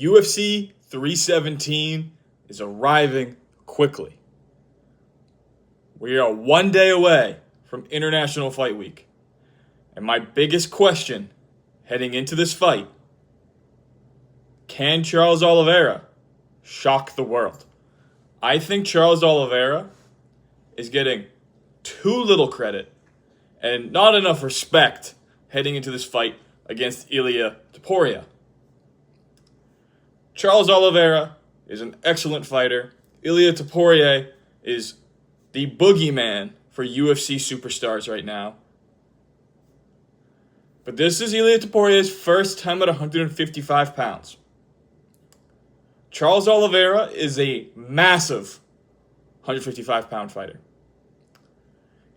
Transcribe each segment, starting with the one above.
UFC 317 is arriving quickly. We are 1 day away from International Fight Week. And my biggest question heading into this fight, can Charles Oliveira shock the world? I think Charles Oliveira is getting too little credit and not enough respect heading into this fight against Ilia Topuria. Charles Oliveira is an excellent fighter. Ilia Topuria is the boogeyman for UFC superstars right now. But this is Ilia Topuria's first time at 155 pounds. Charles Oliveira is a massive 155-pound fighter.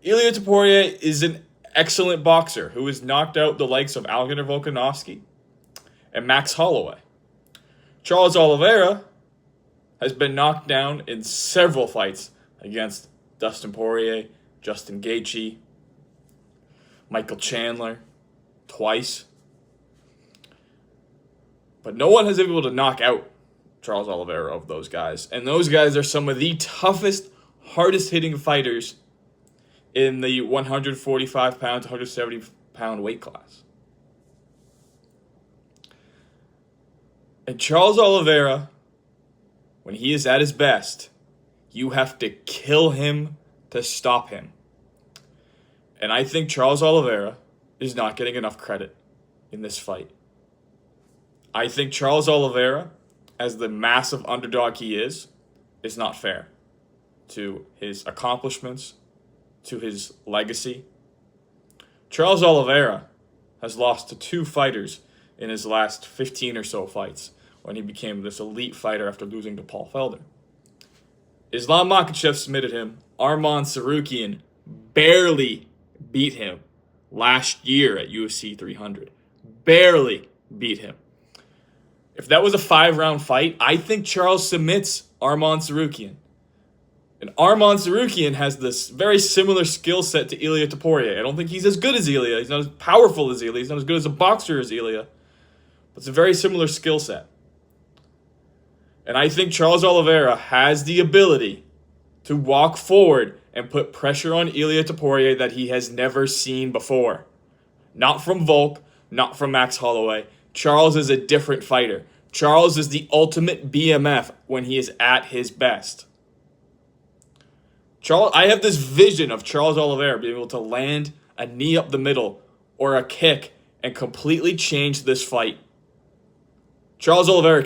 Ilia Topuria is an excellent boxer who has knocked out the likes of Alexander Volkanovski and Max Holloway. Charles Oliveira has been knocked down in several fights against Dustin Poirier, Justin Gaethje, Michael Chandler, twice. But no one has been able to knock out Charles Oliveira of those guys. And those guys are some of the toughest, hardest hitting fighters in the 145 pound to 170 pound weight class. And Charles Oliveira, when he is at his best, you have to kill him to stop him. And I think Charles Oliveira is not getting enough credit in this fight. I think Charles Oliveira, as the massive underdog he is not fair to his accomplishments, to his legacy. Charles Oliveira has lost to two fighters in his last 15 or so fights when he became this elite fighter after losing to Paul Felder. Islam Makhachev submitted him. Arman Tsarukyan barely beat him last year at UFC 300. Barely beat him. If that was a 5-round fight, I think Charles submits Arman Tsarukyan. And Arman Tsarukyan has this very similar skill set to Ilia Topuria. I don't think he's as good as Ilia. He's not as powerful as Ilia. He's not as good as a boxer as Ilia. But it's a very similar skill set. And I think Charles Oliveira has the ability to walk forward and put pressure on Ilia Topuria that he has never seen before. Not from Volk, not from Max Holloway. Charles is a different fighter. Charles is the ultimate BMF when he is at his best. I have this vision of Charles Oliveira being able to land a knee up the middle or a kick and completely change this fight. Charles Oliveira